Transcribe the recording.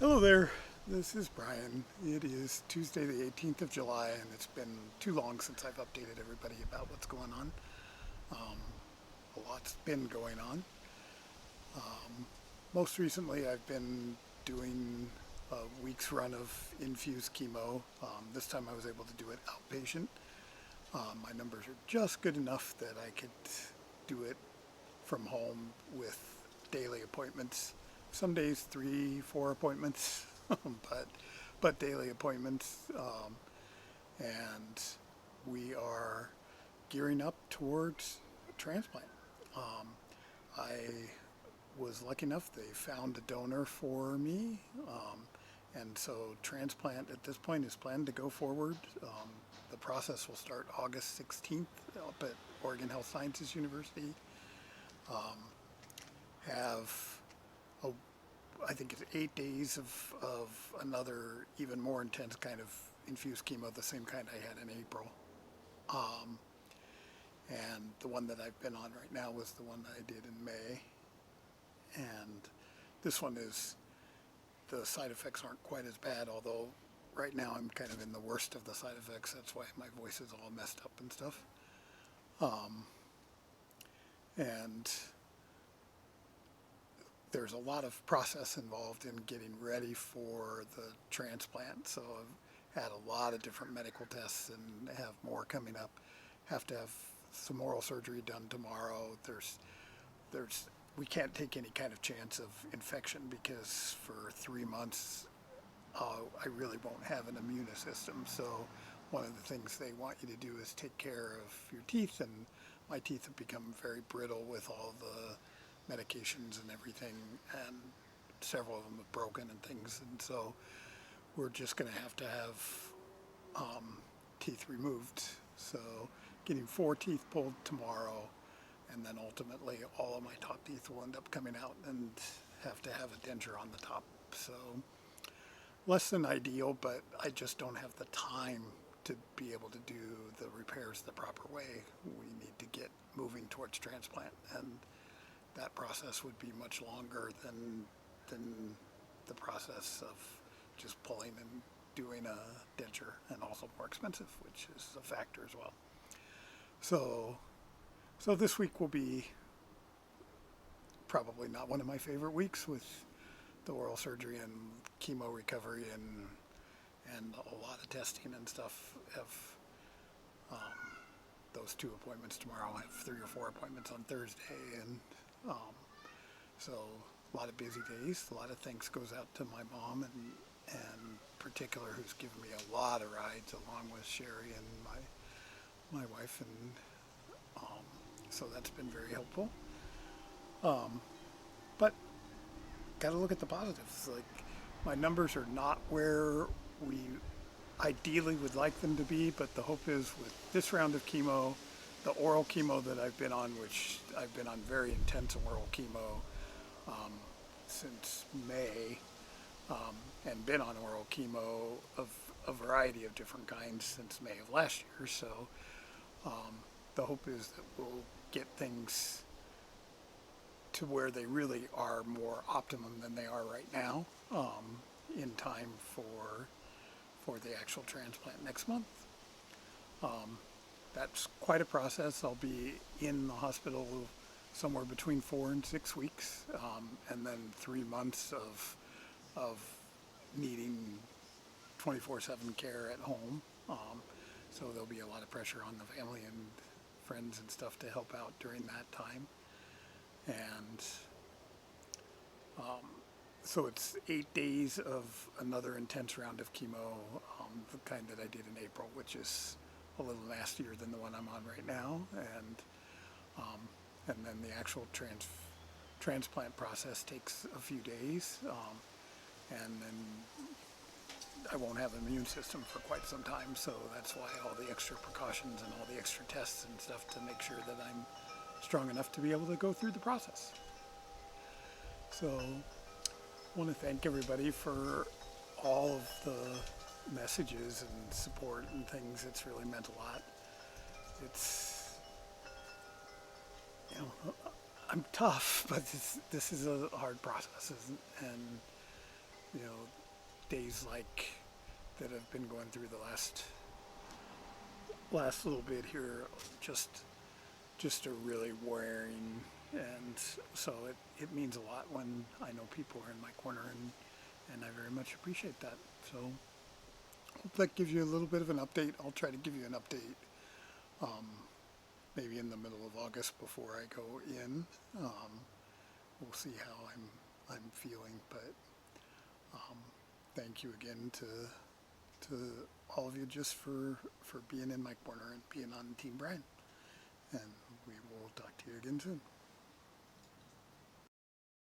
Hello there, this is Brian. It is Tuesday the 18th of July and it's been too long since I've updated everybody about what's going on. Um, a lot's been going on. Most recently I've been doing a week's run of infused chemo. This time I was able to do it outpatient. My numbers are just good enough that I could do it from home with daily appointments. Some days 3, 4 appointments, but daily appointments. And we are gearing up towards transplant. Um, I was lucky enough; they found a donor for me, and so transplant at this point is planned to go forward. The process will start August 16th up at Oregon Health Sciences University. Have a I think it's 8 days of another even more intense kind of infused chemo, the same kind I had in April. Um, and the one that I've been on right now was the one that I did in May. And this one is, the side effects aren't quite as bad, although right now I'm kind of in the worst of the side effects. That's why my voice is all messed up and stuff. Um, and there's a lot of process involved in getting ready for the transplant. So I've had a lot of different medical tests and have more coming up. Have to have some oral surgery done tomorrow. There's we can't take any kind of chance of infection because for 3 months I really won't have an immune system. So one of the things they want you to do is take care of your teeth, and my teeth have become very brittle with all the medications and everything, and several of them have broken and things, and so we're just going to have teeth removed. So getting 4 teeth pulled tomorrow, and then ultimately all of my top teeth will end up coming out and have to have a denture on the top. So less than ideal, but I just don't have the time to be able to do the repairs the proper way. We need to get moving towards transplant, and that process would be much longer than the process of just pulling and doing a denture, and also more expensive, which is a factor as well. So so this week will be probably not one of my favorite weeks with the oral surgery and chemo recovery and a lot of testing and stuff. Have those 2 appointments tomorrow. I have 3 or 4 appointments on Thursday, and um, so a lot of busy days. A lot of thanks goes out to my mom and particular, who's given me a lot of rides, along with Sherry and my wife, and so that's been very helpful. But got to look at the positives. Like, my numbers are not where we ideally would like them to be, but the hope is with this round of chemo, the oral chemo that I've been on, which I've been on very intense oral chemo since May, and been on oral chemo of a variety of different kinds since May of last year. So the hope is that we'll get things to where they really are more optimum than they are right now, in time for the actual transplant next month. That's quite a process. I'll be in the hospital somewhere between 4 and 6 weeks, and then 3 months of needing 24/7 care at home. So there'll be a lot of pressure on the family and friends and stuff to help out during that time. And so it's 8 days of another intense round of chemo, the kind that I did in April, which is a little nastier than the one I'm on right now. And then the actual transplant process takes a few days, and then I won't have an immune system for quite some time. So that's why all the extra precautions and all the extra tests and stuff to make sure that I'm strong enough to be able to go through the process. So I want to thank everybody for all of the messages and support and things. It's really meant a lot. It's, I'm tough, but this is a hard process, and you know, days like that have been going through the last little bit here just are really wearing, and so it means a lot when I know people are in my corner, and I very much appreciate that. So hope that gives you a little bit of an update. I'll try to give you an update maybe in the middle of August before I go in. We'll see how I'm feeling, but thank you again to all of you just for being in my corner and being on Team Brian. And we will talk to you again soon.